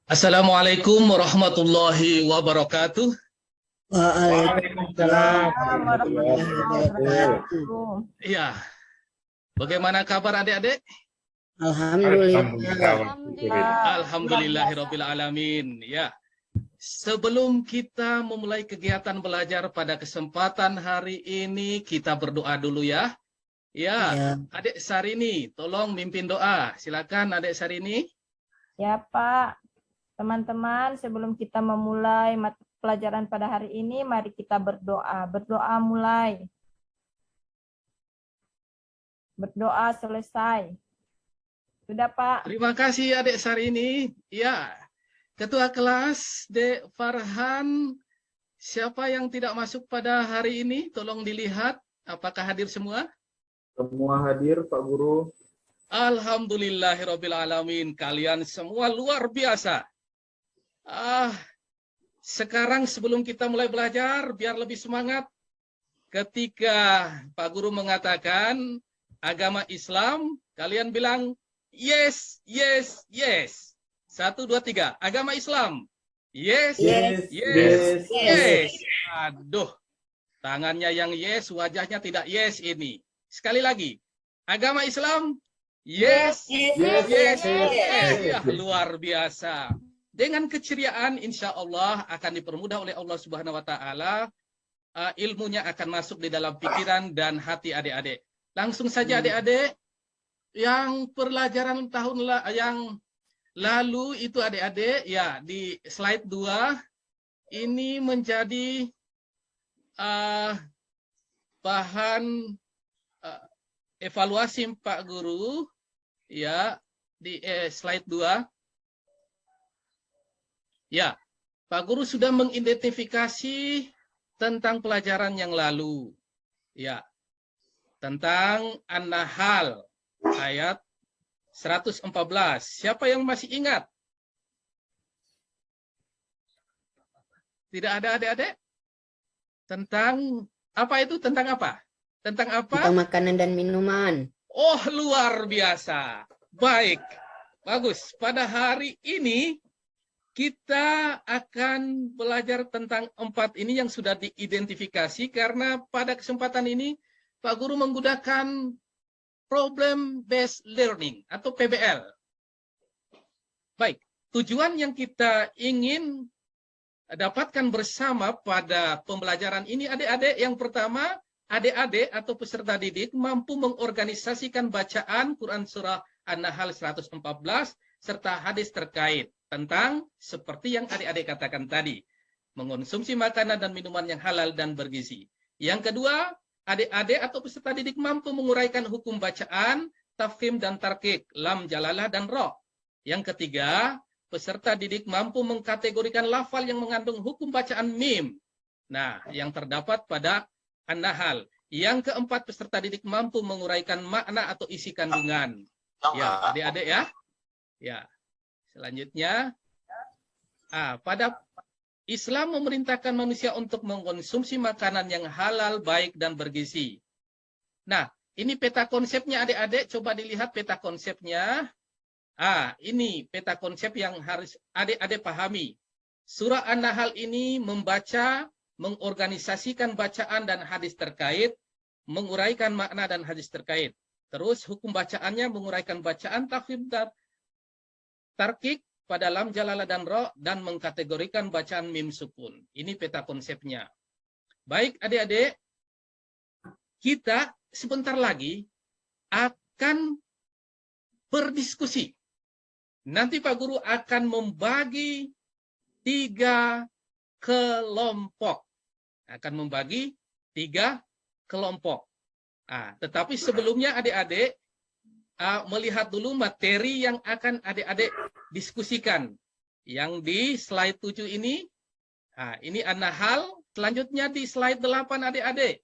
Assalamualaikum warahmatullahi wabarakatuh. Waalaikumsalam warahmatullahi wabarakatuh. Ya, bagaimana kabar adik-adik? Alhamdulillah. Alhamdulillahirabbil alamin. Ya. Sebelum kita memulai kegiatan belajar pada kesempatan hari ini, kita berdoa dulu ya. Ya, Adik Sarini, tolong mimpin doa. Silakan Adik Sarini. Ya Pak, teman-teman, sebelum kita memulai mata pelajaran pada hari ini, mari kita berdoa. Berdoa mulai. Berdoa selesai. Sudah Pak? Terima kasih Adik Sarini. Ya, Ketua kelas Dek Farhan. Siapa yang tidak masuk pada hari ini? Tolong dilihat. Apakah hadir semua? Semua hadir, Pak Guru. Alhamdulillahirabbil alamin. Kalian semua luar biasa. Sekarang sebelum kita mulai belajar, biar lebih semangat, ketika Pak Guru mengatakan agama Islam, kalian bilang yes, yes, yes. 1, 2, 3. Agama Islam. Yes, yes, yes, yes. Aduh, tangannya yang yes, wajahnya tidak yes ini. Sekali lagi, agama Islam. Yes, yes, yes, yes. Ya, luar biasa. Dengan keceriaan, insya Allah akan dipermudah oleh Allah Subhanahu Wa Taala. Ilmunya akan masuk di dalam pikiran dan hati adik-adik. Langsung saja adik-adik, yang pelajaran tahun yang lalu itu adik-adik, ya di slide 2, ini menjadi bahan evaluasi Pak Guru, ya di slide 2. Ya, Pak Guru sudah mengidentifikasi tentang pelajaran yang lalu. Ya, tentang An-Nahl ayat 114. Siapa yang masih ingat? Tidak ada adik-adik? Tentang apa itu? Tentang apa? Tentang apa? Tentang makanan dan minuman. Oh, luar biasa. Baik. Bagus. Pada hari ini kita akan belajar tentang 4 ini yang sudah diidentifikasi, karena pada kesempatan ini Pak Guru menggunakan Problem Based Learning atau PBL. Baik, tujuan yang kita ingin dapatkan bersama pada pembelajaran ini adik-adik, yang pertama, adik-adik atau peserta didik mampu mengorganisasikan bacaan Quran Surah An-Nahl 114 serta hadis terkait tentang seperti yang adik-adik katakan tadi, mengonsumsi makanan dan minuman yang halal dan bergizi. Yang kedua, adik-adik atau peserta didik mampu menguraikan hukum bacaan, tafkhim dan tarkik, lam, jalalah, dan ro. Yang ketiga, peserta didik mampu mengkategorikan lafal yang mengandung hukum bacaan mim. Nah, yang terdapat pada An-Nahl. Yang keempat, peserta didik mampu menguraikan makna atau isi kandungan. Ya, adik-adik ya. Ya. Selanjutnya, pada Islam memerintahkan manusia untuk mengkonsumsi makanan yang halal, baik, dan bergizi. Nah, ini peta konsepnya adik-adik. Coba dilihat peta konsepnya. Ini peta konsep yang harus adik-adik pahami. Surah An-Nahl ini membaca, mengorganisasikan bacaan dan hadis terkait, menguraikan makna dan hadis terkait. Terus hukum bacaannya menguraikan bacaan, tafkhim, tarkik pada lam, jalalah, dan ro, dan mengkategorikan bacaan mim sukun. Ini peta konsepnya. Baik adik-adik, kita sebentar lagi akan berdiskusi. Nanti Pak Guru akan membagi 3 kelompok. Akan membagi 3 kelompok. Tetapi sebelumnya adik-adik melihat dulu materi yang akan adik-adik diskusikan. Yang di slide 7 ini, ini An-Nahl. Selanjutnya di slide 8 adik-adik.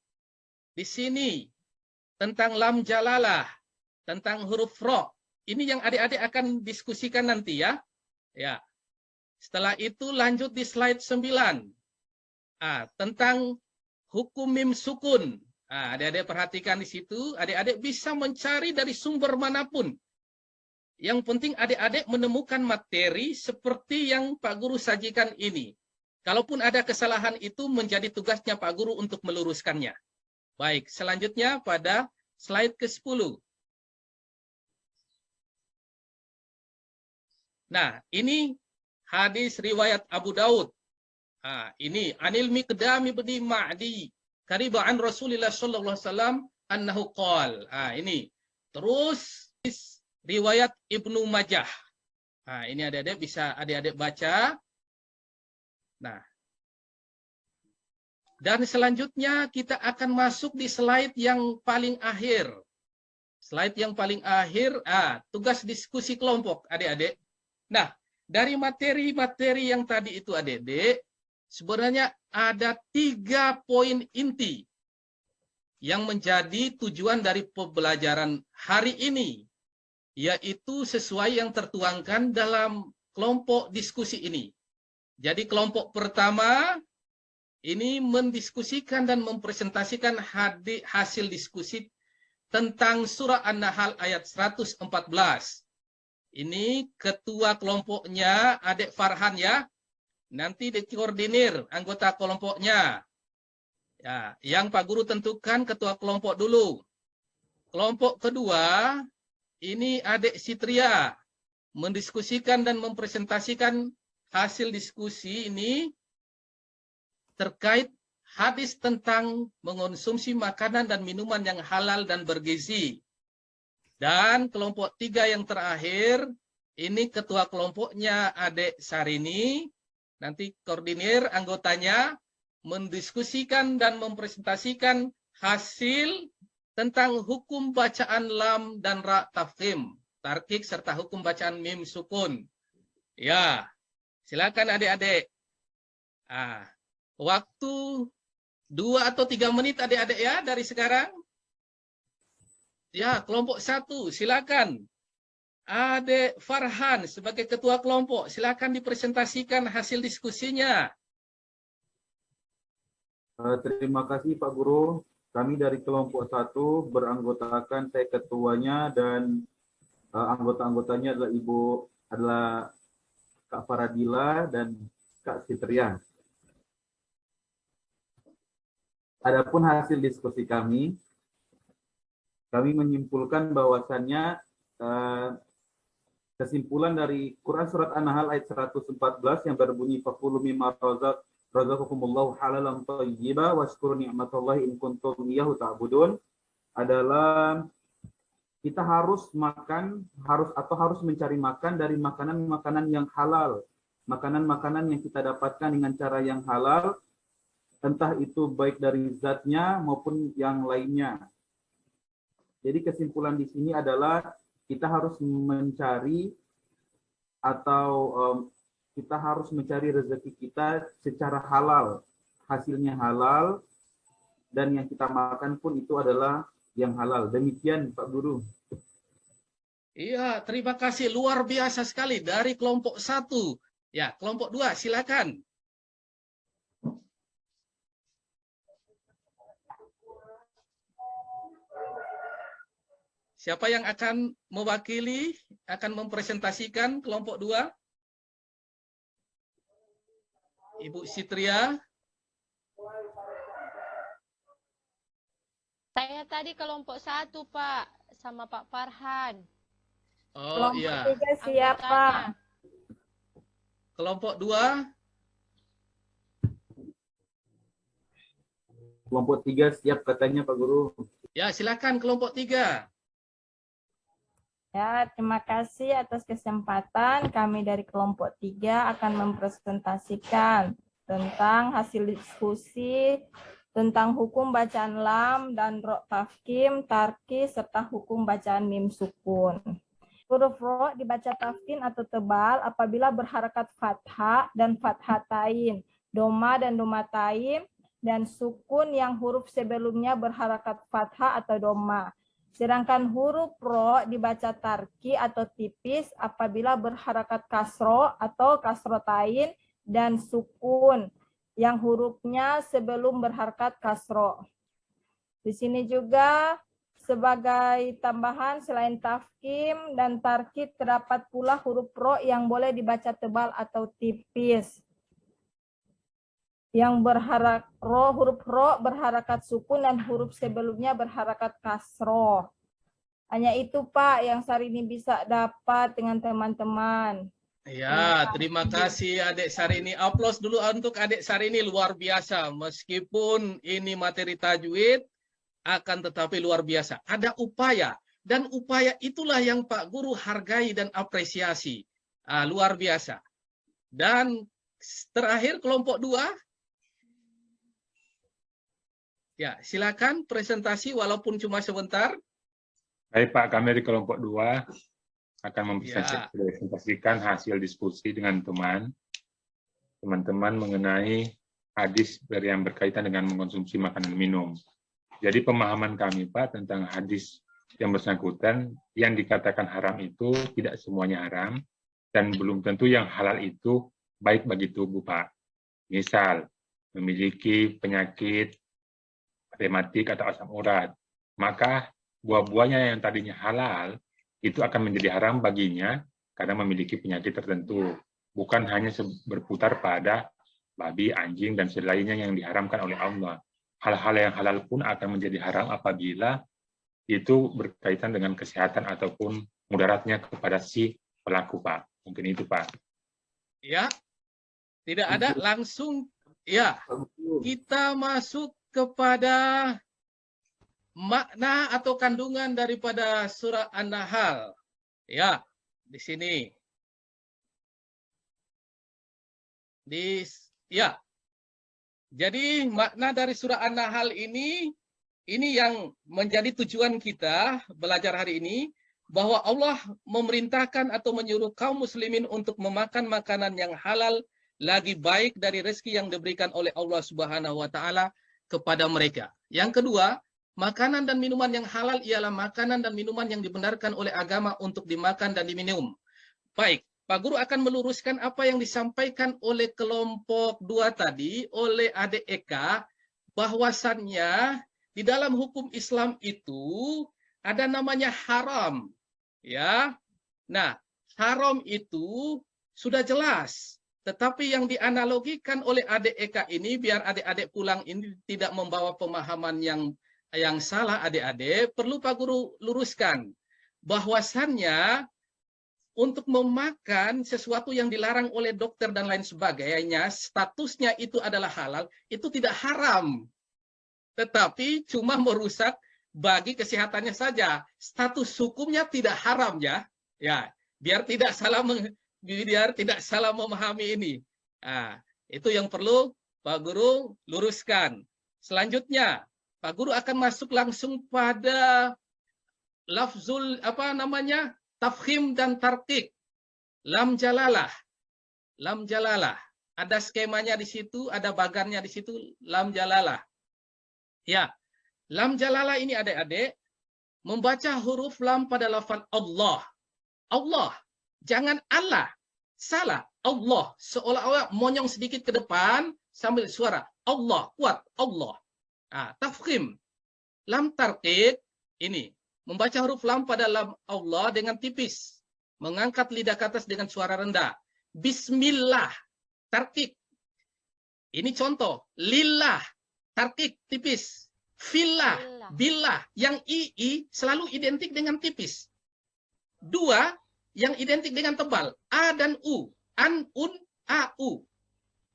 Di sini tentang lam, jalalah, tentang huruf ro. Ini yang adik-adik akan diskusikan nanti ya. Ya. Setelah itu lanjut di slide 9. Tentang hukum mim sukun. Adik-adik perhatikan di situ, adik-adik bisa mencari dari sumber manapun Yang penting adik-adik menemukan materi seperti yang Pak Guru sajikan ini. Kalaupun ada kesalahan itu menjadi tugasnya Pak Guru untuk meluruskannya. Baik, selanjutnya pada slide ke-10. Nah, ini hadis riwayat Abu Daud. Nah, ini Anil Miqdam bin Ma'di karibaan Rasulullah sallallahu alaihi wasallam annahu qol. Nah, ini. Terus riwayat Ibnu Majah. Nah, ini adik-adik bisa adik-adik baca. Nah, dan selanjutnya kita akan masuk di slide yang paling akhir. Slide yang paling akhir, tugas diskusi kelompok, adik-adik. Nah, dari materi-materi yang tadi itu, adik-adik, sebenarnya ada 3 poin inti yang menjadi tujuan dari pembelajaran hari ini, yaitu sesuai yang tertuangkan dalam kelompok diskusi ini. Jadi kelompok pertama ini mendiskusikan dan mempresentasikan hasil diskusi tentang surah An-Nahl ayat 114. Ini ketua kelompoknya Adik Farhan ya. Nanti dikoordinir anggota kelompoknya. Ya, yang Pak Guru tentukan ketua kelompok dulu. Kelompok kedua ini Adik Sitria mendiskusikan dan mempresentasikan hasil diskusi ini terkait hadis tentang mengonsumsi makanan dan minuman yang halal dan bergizi. Dan kelompok 3 yang terakhir, ini ketua kelompoknya Adik Sarini, nanti koordinir anggotanya, mendiskusikan dan mempresentasikan hasil tentang hukum bacaan lam dan ra tafkhim, tarkik serta hukum bacaan mim sukun. Ya, silakan adik-adik. Waktu 2 atau 3 menit adik-adik ya dari sekarang. Ya, kelompok 1, silakan. Adik Farhan sebagai ketua kelompok, silakan dipresentasikan hasil diskusinya. Terima kasih Pak Guru. Kami dari kelompok 1 beranggotakan saya ketuanya dan anggota-anggotanya adalah Kak Faradila dan Kak Sitria. Adapun hasil diskusi kami menyimpulkan bahwasannya kesimpulan dari Quran Surat An-Nahl ayat 114 yang berbunyi faqulu mimma razaqakumullahu halalan thayyiban washkuru ni'matallahi in kuntum iyyahu ta'budun adalah kita harus mencari makan dari makanan-makanan yang halal, makanan-makanan yang kita dapatkan dengan cara yang halal, entah itu baik dari zatnya maupun yang lainnya. Jadi kesimpulan di sini adalah kita harus mencari kita harus mencari rezeki kita secara halal, hasilnya halal, dan yang kita makan pun itu adalah yang halal. Demikian Pak Guru. Iya, terima kasih. Luar biasa sekali dari kelompok 1. Ya, kelompok 2, silakan. Siapa yang akan mewakili, akan mempresentasikan kelompok 2? Ibu Sitria. Saya tadi kelompok 1, Pak, sama Pak Farhan. Oh Kelompok iya. 3 siapa? Kelompok 2. Kelompok 3 siap katanya Pak Guru. Ya, silakan kelompok 3. Ya, terima kasih atas kesempatan. Kami dari kelompok 3 akan mempresentasikan tentang hasil diskusi tentang hukum bacaan lam dan ro tafkim, tarki, serta hukum bacaan mim sukun. Huruf ro dibaca tafkin atau tebal apabila berharakat fathah dan fathatain, doma dan domatain, dan sukun yang huruf sebelumnya berharakat fathah atau doma. Sedangkan huruf ro dibaca tarki atau tipis apabila berharakat kasro atau kasrotain dan sukun yang hurufnya sebelum berharakat kasro. Di sini juga Sebagai tambahan, selain tafkhim dan tarkib, terdapat pula huruf ro yang boleh dibaca tebal atau tipis. Yang huruf ro berharakat sukun dan huruf sebelumnya berharakat kasroh. Hanya itu Pak yang Sarini bisa dapat dengan teman-teman. Ya, terima kasih Adik Sarini. Aplaus dulu untuk Adik Sarini, luar biasa. Meskipun ini materi tajwid, akan tetapi luar biasa. Ada upaya. Dan upaya itulah yang Pak Guru hargai dan apresiasi. Luar biasa. Dan terakhir kelompok 2. Ya, silakan presentasi walaupun cuma sebentar. Baik Pak, kami dari kelompok 2 akan mempresentasikan hasil diskusi dengan teman-teman mengenai hadis yang berkaitan dengan mengkonsumsi makanan minum. Jadi pemahaman kami Pak tentang hadis yang bersangkutan, yang dikatakan haram itu tidak semuanya haram, dan belum tentu yang halal itu baik bagi tubuh Pak. Misal, memiliki penyakit rematik atau asam urat, maka buah-buahnya yang tadinya halal itu akan menjadi haram baginya karena memiliki penyakit tertentu. Bukan hanya berputar pada babi, anjing, dan selainnya yang diharamkan oleh Allah. Hal-hal yang halal pun akan menjadi haram apabila itu berkaitan dengan kesehatan ataupun mudaratnya kepada si pelaku, Pak. Mungkin itu, Pak. Ya, tidak ada, langsung ya. Kita masuk kepada makna atau kandungan daripada surah An-Nahl. Ya, di sini. Ya. Jadi makna dari surah An-Nahl ini yang menjadi tujuan kita belajar hari ini, bahwa Allah memerintahkan atau menyuruh kaum muslimin untuk memakan makanan yang halal lagi baik dari rezeki yang diberikan oleh Allah Subhanahu wa taala kepada mereka. Yang kedua, makanan dan minuman yang halal ialah makanan dan minuman yang dibenarkan oleh agama untuk dimakan dan diminum. Baik, Pak Guru akan meluruskan apa yang disampaikan oleh kelompok 2 tadi, oleh Adik Eka, bahwasannya di dalam hukum Islam itu ada namanya haram. Ya. Nah, haram itu sudah jelas. Tetapi yang dianalogikan oleh Adik Eka ini, biar adik-adik pulang ini tidak membawa pemahaman yang salah adik-adik, perlu Pak Guru luruskan bahwasannya untuk memakan sesuatu yang dilarang oleh dokter dan lain sebagainya, statusnya itu adalah halal, itu tidak haram. Tetapi cuma merusak bagi kesehatannya saja. Status hukumnya tidak haram ya. Ya, biar tidak salah memahami ini. Nah, itu yang perlu Pak Guru luruskan. Selanjutnya, Pak Guru akan masuk langsung pada lafzul tafkhim dan tarqiq. Lam jalalah. Lam jalalah. Ada skemanya di situ, ada bagannya di situ, lam jalalah. Ya. Lam jalalah ini adik-adik membaca huruf lam pada lafaz Allah. Allah. Jangan Allah. Salah. Allah. Seolah-olah monyong sedikit ke depan sambil suara. Allah. Kuat. Allah. Nah, tafkhim. Lam tarqiq ini. Membaca huruf lam pada lam Allah dengan tipis. Mengangkat lidah ke atas dengan suara rendah. Bismillah. Tarqiq. Ini contoh. Lillah. Tarqiq tipis. Fillah. Billah. Yang i selalu identik dengan tipis. 2 yang identik dengan tebal. A dan u. An, un, a, u.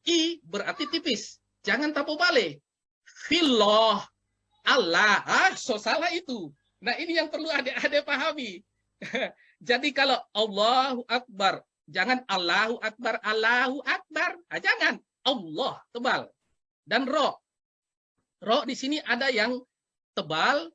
I berarti tipis. Jangan tapo balik. Fillah. Allah. So salah itu. Nah, ini yang perlu adik-adik pahami. Jadi kalau Allahu Akbar, jangan Allahu Akbar, Allahu Akbar. Jangan. Allah, tebal. Dan ro. Ro di sini ada yang tebal,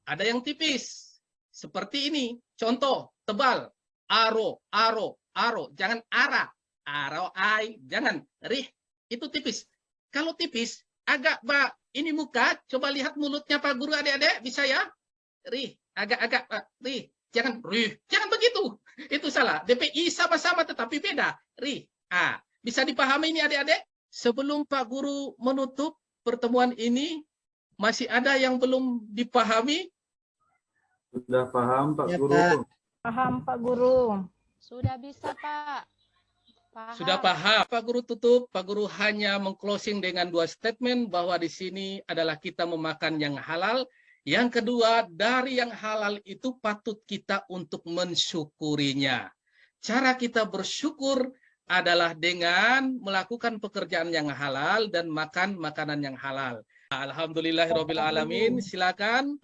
ada yang tipis. Seperti ini. Contoh, tebal. Aro, aro, aro. Jangan ara. Aro, ai. Jangan. Rih. Itu tipis. Kalau tipis, agak ini muka. Coba lihat mulutnya Pak Guru adik-adik. Bisa ya? Rih. Agak-agak. Rih. Jangan. Rih. Jangan begitu. Itu salah. DPI sama-sama tetapi beda. Rih. Bisa dipahami ini adik-adik? Sebelum Pak Guru menutup pertemuan ini, masih ada yang belum dipahami? Sudah paham Pak Ya, Guru? Pak. Paham Pak Guru. Sudah bisa, Pak. Paham. Sudah paham. Pak Guru tutup. Pak Guru hanya mengclosing dengan 2 statement bahwa di sini adalah kita memakan yang halal. Yang kedua, dari yang halal itu patut kita untuk mensyukurinya. Cara kita bersyukur adalah dengan melakukan pekerjaan yang halal dan makan makanan yang halal. Alhamdulillahirabbil alamin. Silakan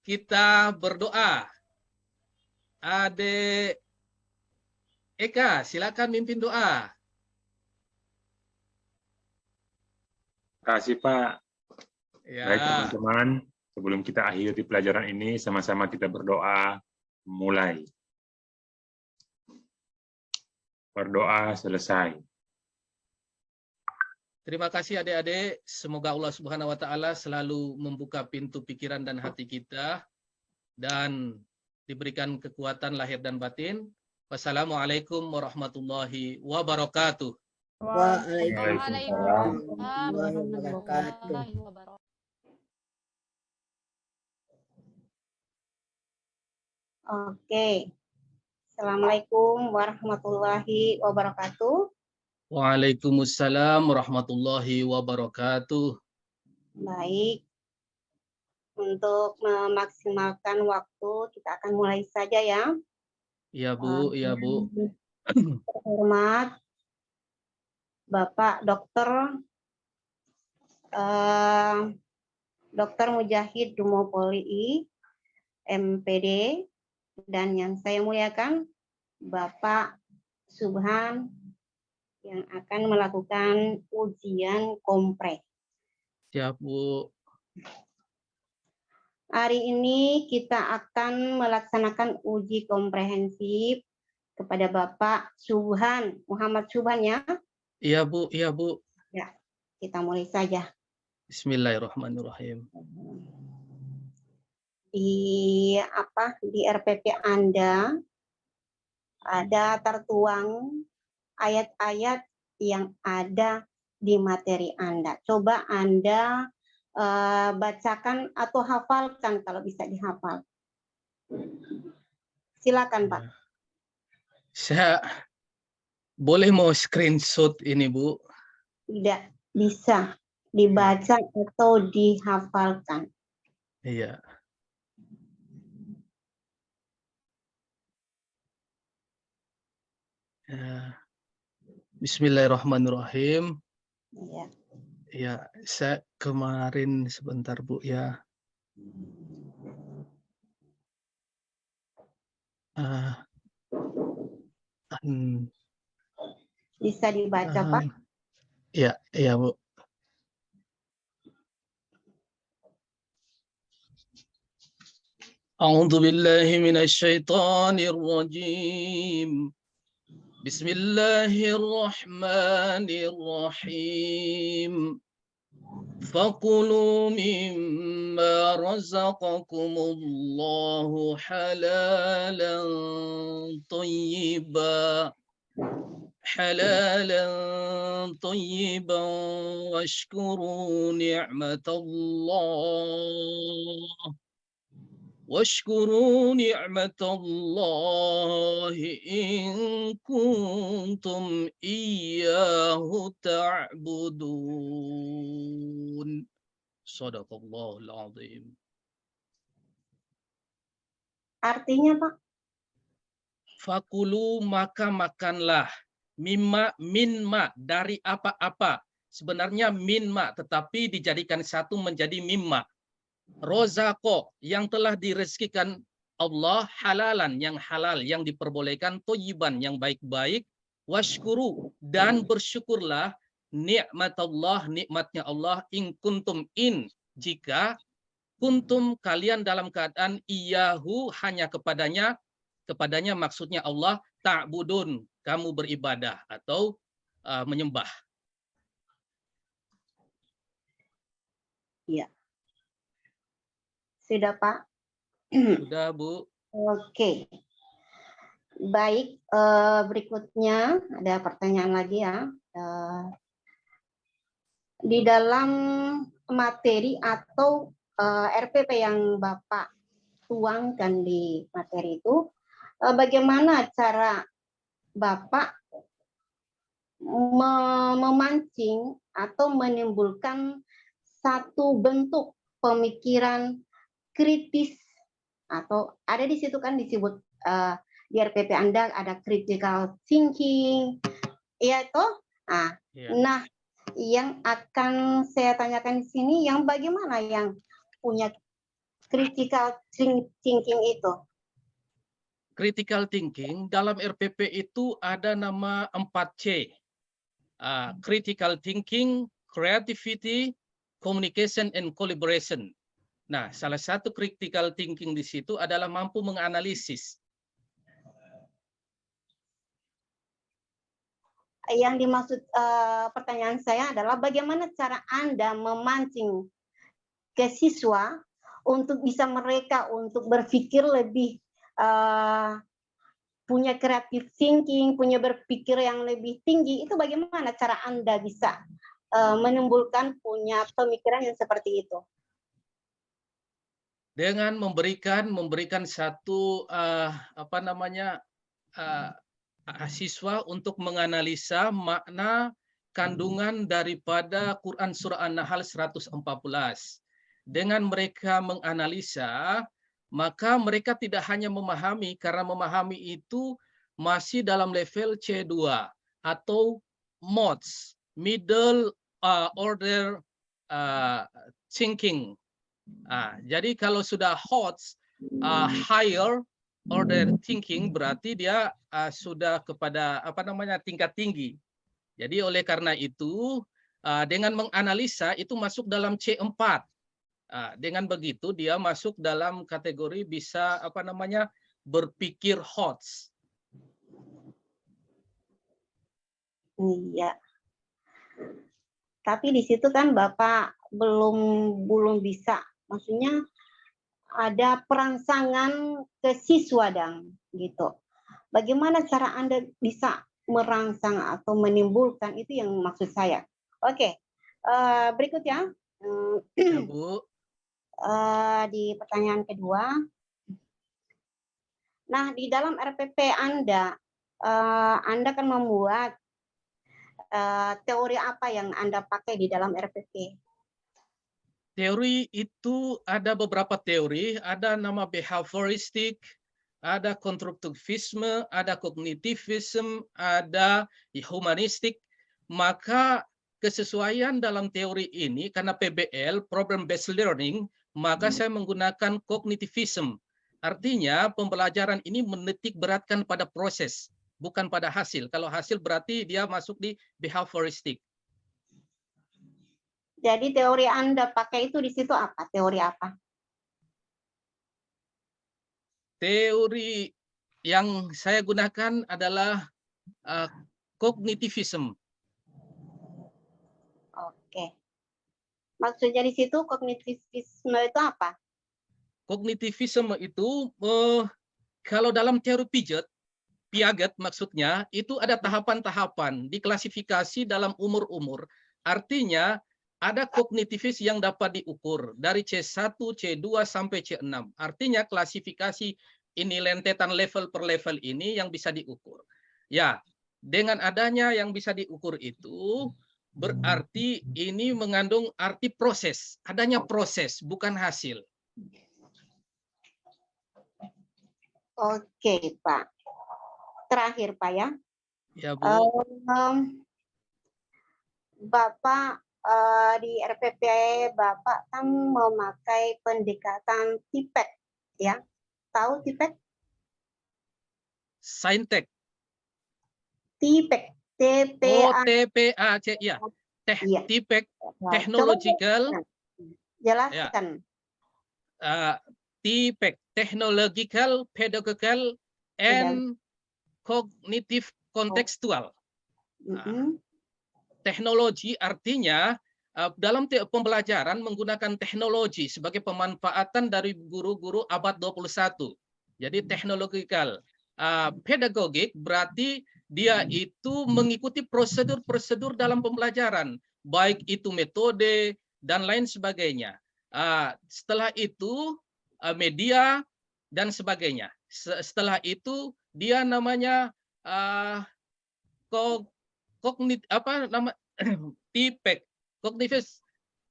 kita berdoa. Adik Eka, silakan mimpin doa. Terima kasih Pak. Ya. Baik teman-teman, sebelum kita akhiri pelajaran ini, sama-sama kita berdoa. Mulai. Berdoa selesai. Terima kasih adik-adik. Semoga Allah Subhanahu wa taala selalu membuka pintu pikiran dan hati kita dan diberikan kekuatan lahir dan batin. Wassalamualaikum warahmatullahi wabarakatuh. Waalaikumsalam Waalaikumsalam wabarakatuh. warahmatullahi wabarakatuh. Oke. Assalamualaikum warahmatullahi wabarakatuh. Waalaikumsalam warahmatullahi wabarakatuh. Baik. Untuk memaksimalkan waktu, kita akan mulai saja ya. Iya Bu, iya Bu. Terhormat Bapak Dokter Dr. Mujahid Dumopoli I, MPD, dan yang saya muliakan Bapak Subhan yang akan melakukan ujian kompres. Siap Bu. Hari ini kita akan melaksanakan uji komprehensif kepada Bapak Subhan, Muhammad Subhan ya. Iya Bu, iya Bu. Ya, kita mulai saja. Bismillahirrahmanirrahim. Di RPP Anda ada tertuang ayat-ayat yang ada di materi Anda. Coba Anda bacakan atau hafalkan kalau bisa dihafal. Silakan Pak. Saya boleh mau screenshot ini Bu? Tidak bisa dibaca atau dihafalkan. Iya. Bismillahirrahmanirrahim. Ya. Ya, saya kemarin sebentar Bu ya. Bisa dibaca Pak? Ya, ya Bu. A'udzu billahi minasy syaithanir rajim. Bismillahirrahmanirrahim. فَكُلُوا مِمَّا رَزَقَكُمُ اللَّهُ حَلَالًا طَيِّبًا واشكروا نعمة الله إن كنتم إياه تعبدون. Shadaqallahul Azim. Artinya Pak? Fakulu maka makanlah, minma dari apa-apa. Sebenarnya minma tetapi dijadikan satu menjadi mimma. Rozako yang telah direzekikan Allah, halalan yang halal yang diperbolehkan, thayyiban yang baik-baik, washkuru dan bersyukurlah nikmatullah, nikmatnya Allah, in kuntum jika kuntum kalian dalam keadaan iyahu hanya kepadanya maksudnya Allah, ta'budun kamu beribadah atau menyembah. Iya. Sudah Pak? Sudah Bu. Oke. Baik, berikutnya ada pertanyaan lagi ya. Di dalam materi atau RPP yang Bapak tuangkan di materi itu, bagaimana cara Bapak memancing atau menimbulkan satu bentuk pemikiran kritis, atau ada di situ kan disebut di RPP Anda ada critical thinking, ya toh? Nah, yang akan saya tanyakan di sini, yang bagaimana yang punya critical thinking itu? Critical thinking dalam RPP itu ada nama 4C. Critical thinking, creativity, communication, and collaboration. Nah, salah satu critical thinking di situ adalah mampu menganalisis. Yang dimaksud pertanyaan saya adalah bagaimana cara Anda memancing ke siswa untuk bisa mereka untuk berpikir lebih punya creative thinking, punya berpikir yang lebih tinggi. Itu bagaimana cara Anda bisa menimbulkan punya pemikiran yang seperti itu? Dengan memberikan satu siswa untuk menganalisa makna kandungan daripada Quran Surah An-Nahl 114. Dengan mereka menganalisa, maka mereka tidak hanya memahami, karena memahami itu masih dalam level C2 atau MODS, Middle Order Thinking. Jadi kalau sudah HOTS, Higher Order Thinking, berarti dia sudah kepada tingkat tinggi. Jadi oleh karena itu dengan menganalisa itu masuk dalam C4. Dengan begitu dia masuk dalam kategori bisa berpikir HOTS. Iya. Tapi di situ kan Bapak belum bisa, maksudnya ada perangsangan ke siswa gitu. Bagaimana cara Anda bisa merangsang atau menimbulkan, itu yang maksud saya. Oke, berikutnya Ya, Bu. Di pertanyaan kedua. Nah, di dalam RPP Anda kan membuat teori apa yang Anda pakai di dalam RPP? Teori itu ada beberapa teori, ada nama behavioristik, ada konstruktivisme, ada kognitivisme, ada humanistik. Maka kesesuaian dalam teori ini, karena PBL, Problem Based Learning, maka saya menggunakan kognitivisme. Artinya pembelajaran ini menitik beratkan pada proses, bukan pada hasil. Kalau hasil berarti dia masuk di behavioristik. Jadi teori Anda pakai itu di situ apa? Teori apa? Teori yang saya gunakan adalah kognitivisme. Oke. Maksudnya di situ kognitivisme itu apa? Kognitivisme itu kalau dalam teori Piaget maksudnya itu ada tahapan-tahapan diklasifikasi dalam umur-umur. Artinya ada kognitivis yang dapat diukur dari C1, C2 sampai C6. Artinya klasifikasi ini lentetan level per level ini yang bisa diukur. Ya, dengan adanya yang bisa diukur itu berarti ini mengandung arti proses. Adanya proses, bukan hasil. Oke, Pak. Terakhir, Pak ya. Ya, Bu. Bapak di RPP Bapak kan memakai pendekatan TIPEC, ya. Tahu TIPEC? Saintek. TIPEC. TPAC, ya. TIPEC, technological. Jelaskan. TIPEC, technological, pedagogical, and cognitive contextual. Teknologi artinya dalam pembelajaran menggunakan teknologi sebagai pemanfaatan dari guru-guru abad 21. Jadi teknologikal. Pedagogik berarti dia itu mengikuti prosedur-prosedur dalam pembelajaran, baik itu metode dan lain sebagainya. Setelah itu media dan sebagainya. Setelah itu dia namanya TPEC, kognitif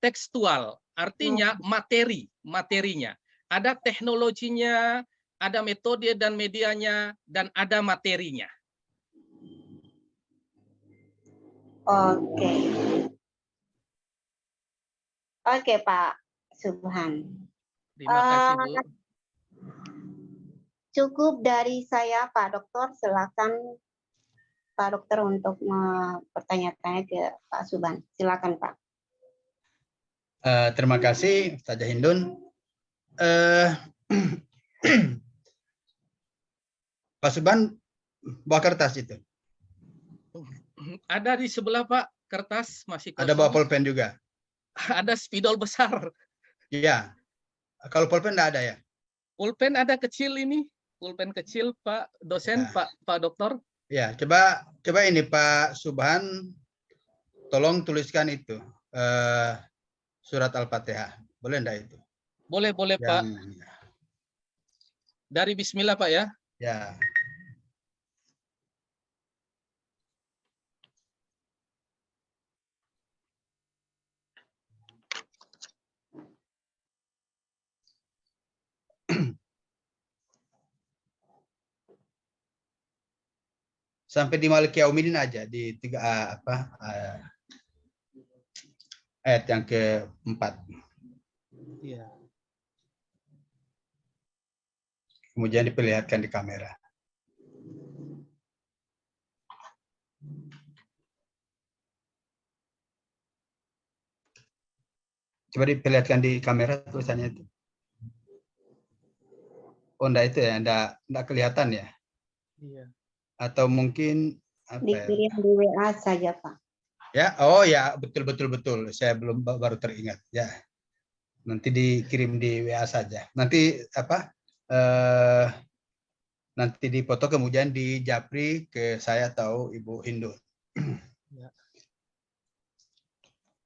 tekstual, artinya materinya. Ada teknologinya, ada metode dan medianya, dan ada materinya. Oke. Oke, Pak Subhan. Terima kasih, Bu. Cukup dari saya, Pak Dokter. Silakan Pak Dokter untuk bertanya-tanya ke Pak Subhan. Silakan, Pak. Terima kasih, Ustazah Hindun. Pak Subhan bawa kertas itu. Ada di sebelah, Pak, kertas masih kosong. Ada bawa pulpen juga. Ada spidol besar. Iya. Kalau pulpen enggak ada ya? Pulpen ada kecil ini. Pulpen kecil, Pak dosen, Ya. Pak Dokter. Ya, coba ini Pak Subhan, tolong tuliskan itu surat Al-Fatihah. Boleh enggak itu? Boleh, Pak. Dari Bismillah, Pak, ya. Ya. Sampai di Malik Yaumidin aja di ayat yang keempat. Iya. Kemudian diperlihatkan di kamera. Coba diperlihatkan di kamera tulisannya itu. Oh, enggak itu ya, enggak kelihatan ya? Iya. Atau mungkin apa ya? Dikirim di WA saja, Pak. Ya, oh ya, betul. Saya baru teringat ya. Nanti dikirim di WA saja. Nanti nanti dipoto kemudian di japri ke saya atau Ibu Hindun. Ya.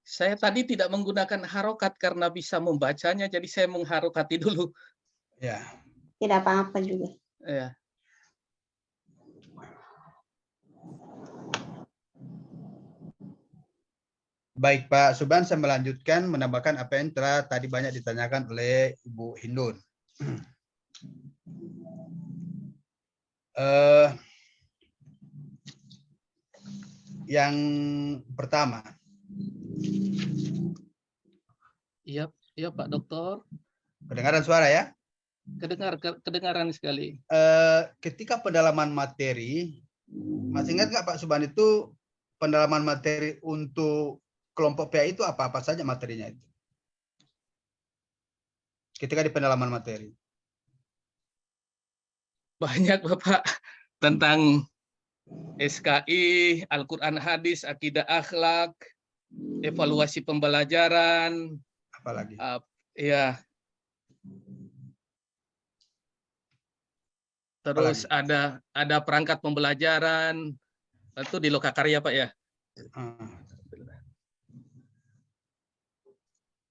Saya tadi tidak menggunakan harokat karena bisa membacanya, jadi saya mengharokati dulu. Ya. Tidak apa-apa juga. Ya. Baik Pak Subhan, saya melanjutkan menambahkan apa yang telah tadi banyak ditanyakan oleh Ibu Hindun. Yang pertama. Iya, Pak Dokter. Kedengaran suara ya? Kedengaran sekali. Ketika pendalaman materi, masih ingat nggak Pak Subhan itu pendalaman materi untuk kelompok PA itu apa-apa saja materinya itu? Ketika di pendalaman materi. Banyak Bapak, tentang SKI, Al-Quran Hadis, Akidah Akhlak, evaluasi pembelajaran. Apalagi? Ya. Terus apalagi? ada perangkat pembelajaran, tentu di Lokakarya Pak ya.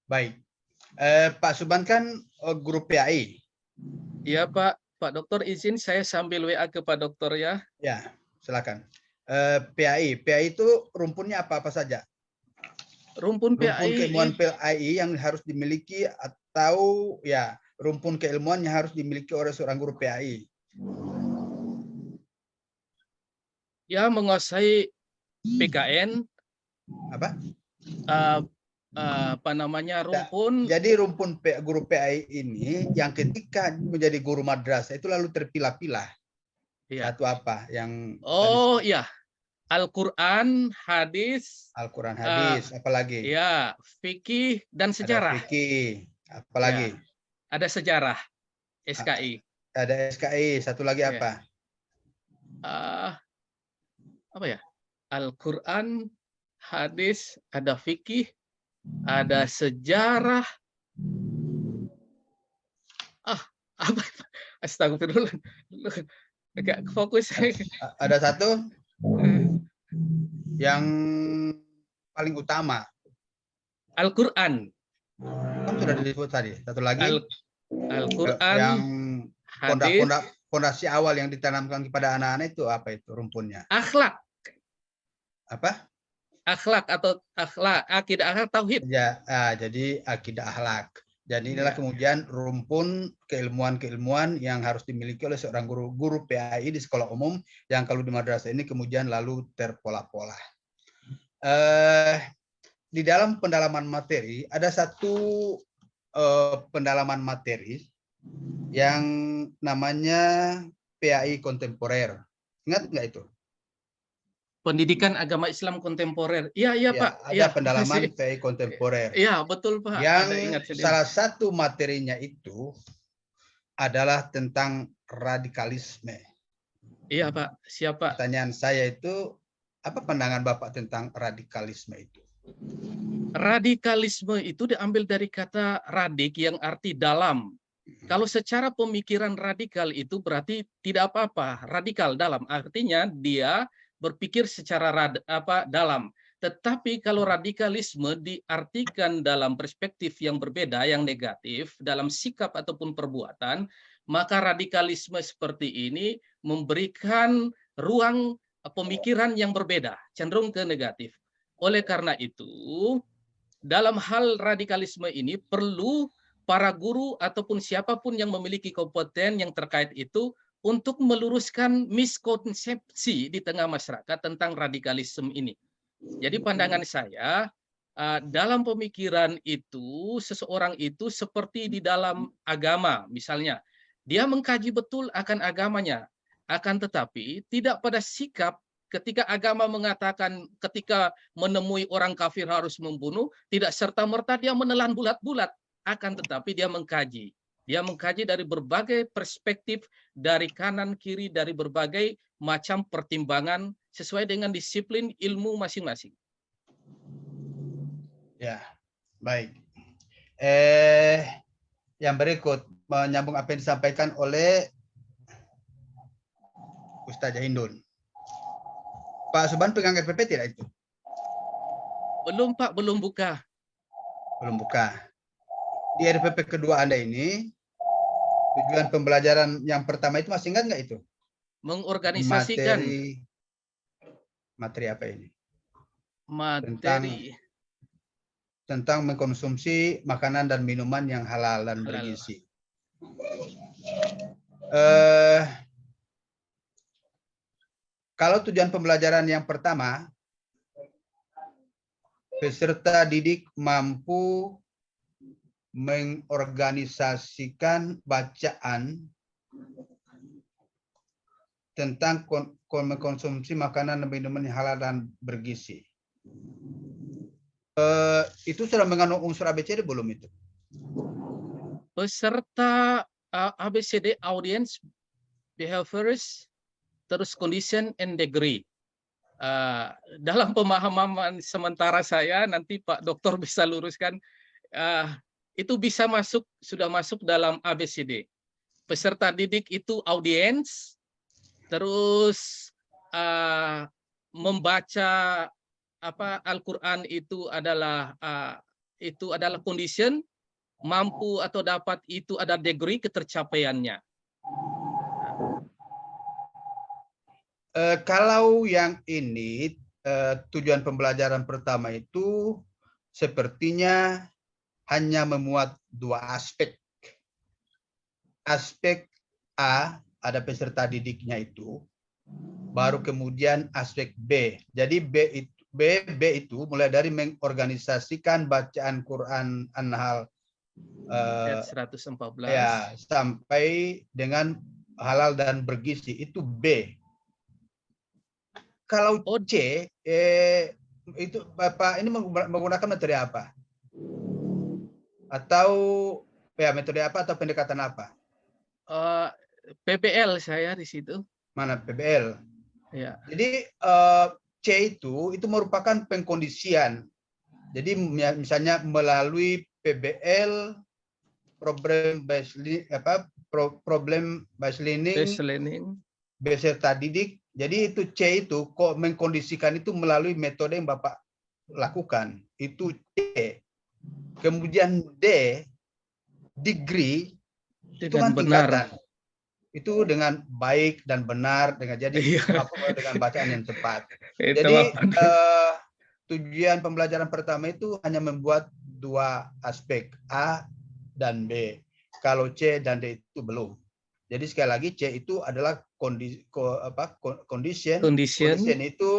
Baik. Pak Subhan kan guru PAI. Iya Pak Dokter, izin saya sambil WA ke Pak Dokter ya. Ya, silakan. PAI itu rumpunnya apa saja? Rumpun Rumpun PAI. keilmuan PAI yang harus dimiliki atau ya rumpun keilmuan yang harus dimiliki oleh seorang guru PAI. Ya, menguasai PKN. Apa? Apa namanya, rumpun. Jadi rumpun guru PAI ini yang ketika menjadi guru madrasah itu lalu terpilah-pilah. Ya. Satu apa yang iya. Al-Quran, hadis. Al-Quran, hadis, apalagi? Ya, fikih dan sejarah. Ada fikih, apalagi? Ya. Ada sejarah, SKI. Ada SKI, satu lagi Ya. apa? Apa ya? Al-Quran, hadis, ada fikih, ada sejarah. Apa? Astagfirullah. Agak fokus. Ada satu yang paling utama. Al-Quran. Kan sudah disebut tadi. Satu lagi. Al-Quran, yang Hadir. Fondasi awal yang ditanamkan kepada anak-anak itu apa itu rumpunnya? Akhlak. Apa? Akhlak atau akidah akhlak tauhid. Ya, jadi akidah akhlak. Jadi inilah Ya. kemudian rumpun keilmuan-keilmuan yang harus dimiliki oleh seorang guru PAI di sekolah umum yang kalau di madrasah ini kemudian lalu terpola-pola. Di dalam pendalaman materi ada satu pendalaman materi yang namanya PAI kontemporer. Ingat nggak itu? Pendidikan agama Islam kontemporer. Iya, iya, Ya, Pak. ada Ya, pendalaman masih. PAI kontemporer. Iya, betul, Pak. Yang Ada ingat saya. salah satu materinya itu adalah tentang radikalisme. Iya, Pak. Siapa? Pertanyaan saya itu, apa pandangan Bapak tentang radikalisme itu? Radikalisme itu diambil dari kata radik yang arti dalam. Kalau secara pemikiran radikal itu berarti tidak apa-apa, radikal dalam. Artinya dia berpikir secara dalam. Tetapi kalau radikalisme diartikan dalam perspektif yang berbeda, yang negatif, dalam sikap ataupun perbuatan, maka radikalisme seperti ini memberikan ruang pemikiran yang berbeda, cenderung ke negatif. Oleh karena itu, dalam hal radikalisme ini perlu para guru ataupun siapapun yang memiliki kompeten yang terkait itu untuk meluruskan miskonsepsi di tengah masyarakat tentang radikalisme ini. Jadi pandangan saya, dalam pemikiran itu, seseorang itu seperti di dalam agama, misalnya, dia mengkaji betul akan agamanya, akan tetapi tidak pada sikap ketika agama mengatakan ketika menemui orang kafir harus membunuh, tidak serta-merta dia menelan bulat-bulat, akan tetapi dia mengkaji. Dia mengkaji dari berbagai perspektif, dari kanan kiri, dari berbagai macam pertimbangan sesuai dengan disiplin ilmu masing-masing. Ya, baik. Yang berikut menyambung apa yang disampaikan oleh Ustaz Jahindun. Pak Suban pegang RPP tidak itu? Belum, Pak, belum buka. Belum buka. Di RPP kedua Anda ini, tujuan pembelajaran yang pertama itu masih ingat nggak itu? Mengorganisasikan materi apa ini? materi Tentang mengkonsumsi makanan dan minuman yang halal dan bergizi. Kalau tujuan pembelajaran yang pertama, peserta didik mampu mengorganisasikan bacaan tentang mengkonsumsi makanan dan minuman yang halal dan bergizi. Itu sudah mengandung unsur ABCD belum itu? peserta ABCD, audience, behaviors, terus condition and degree. Dalam pemahaman sementara saya, nanti Pak Dokter bisa luruskan, itu bisa masuk, sudah masuk dalam ABCD. Peserta didik itu audiens, terus membaca Al-Quran itu adalah condition, mampu atau dapat itu ada degree ketercapaiannya. Kalau yang ini tujuan pembelajaran pertama itu sepertinya hanya memuat dua aspek. Aspek A, ada peserta didiknya itu, baru kemudian aspek B. Jadi B itu mulai dari mengorganisasikan bacaan Quran An-Nahl Ayat 114. ya, sampai dengan halal dan bergizi, itu B. Kalau C, itu Bapak ini menggunakan metode apa? Atau ya metode apa atau pendekatan apa? PBL saya di situ. Mana PBL? Ya. Jadi C itu merupakan pengkondisian. Jadi misalnya melalui PBL, problem based learning, beserta didik. Jadi itu C itu kok mengkondisikan itu melalui metode yang Bapak lakukan. Itu C. Kemudian D, degree itu kan tingkatan. itu dengan baik dan benar dengan jadi Iya. dengan bacaan yang tepat. Itu Jadi apa? tujuan pembelajaran pertama itu hanya membuat dua aspek A dan B. Kalau C dan D itu belum. Jadi sekali lagi C itu adalah condition. Condition. Condition itu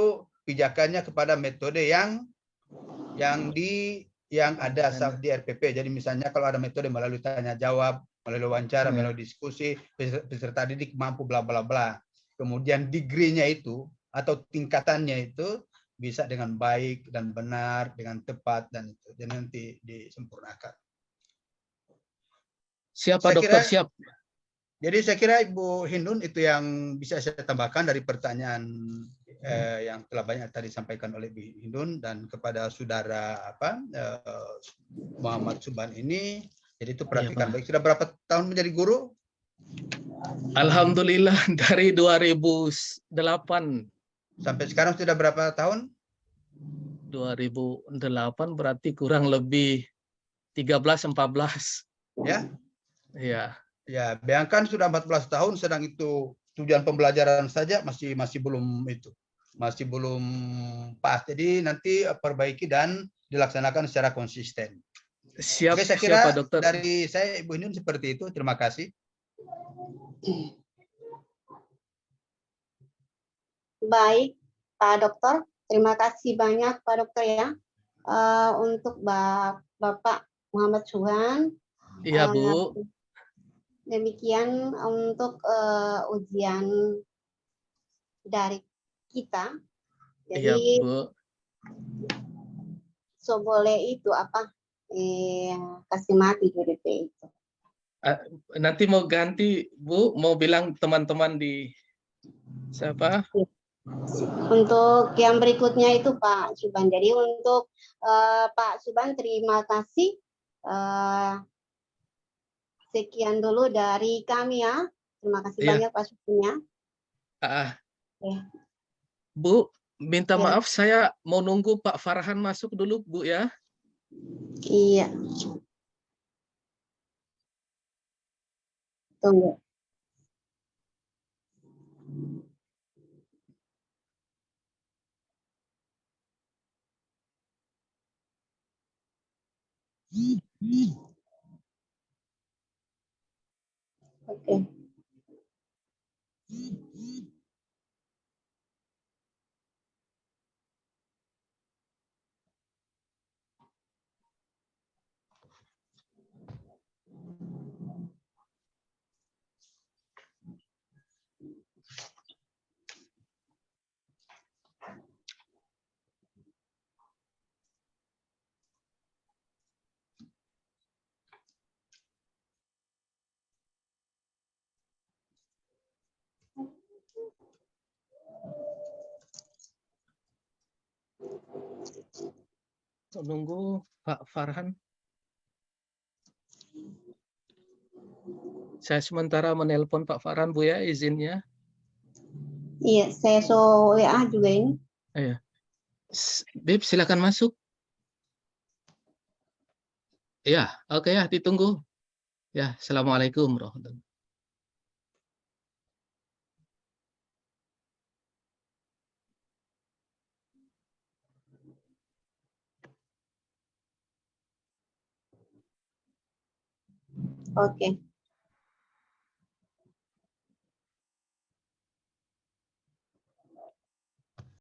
pijakannya kepada metode yang ada di RPP. Jadi misalnya kalau ada metode melalui tanya jawab, melalui wawancara, melalui diskusi, peserta didik mampu bla bla bla. Kemudian degree-nya itu atau tingkatannya itu bisa dengan baik dan benar, dengan tepat dan itu. Jadi nanti disempurnakan. Siap, Saya dokter, kira- siap. Jadi saya kira Ibu Hindun itu yang bisa saya tambahkan dari pertanyaan yang telah banyak tadi disampaikan oleh Ibu Hindun dan kepada saudara Muhammad Suban ini. Jadi itu perhatikan Pak. baik. Sudah berapa tahun menjadi guru? Alhamdulillah dari 2008. Sampai sekarang sudah berapa tahun? 2008 berarti kurang lebih 13-14. Ya. Iya. Ya, bayangkan sudah 14 tahun sedang itu tujuan pembelajaran saja masih belum itu. Masih belum pas. Jadi nanti perbaiki dan dilaksanakan secara konsisten. Siap, Oke, saya kira siap, Pak Dokter. dari saya Ibu Hindun seperti itu. Terima kasih. Baik, Pak Dokter. Terima kasih banyak Pak Dokter ya. Untuk Bapak Muhammad Suhan. Iya, Bu. Demikian untuk ujian dari kita. Jadi, Iya, Bu. so boleh itu kasih mati DP itu. Nanti mau ganti, Bu, mau bilang teman-teman di siapa? Untuk yang berikutnya itu Pak Suban. Jadi untuk Pak Suban terima kasih. Sekian dulu dari kami ya. Terima kasih Iya. banyak Pak Suban ya. Bu, minta Ya. maaf saya mau nunggu Pak Farhan masuk dulu, Bu ya. Iya. Tunggu. Oke. Nunggu Pak Farhan. Saya sementara menelpon Pak Farhan, Bu ya, izinnya. Iya, saya WA juga ini. Iya. Bib, silakan masuk. Ya, oke ya, ditunggu. Ya, Assalamualaikum warahmatullahi wabarakatuh. Oke.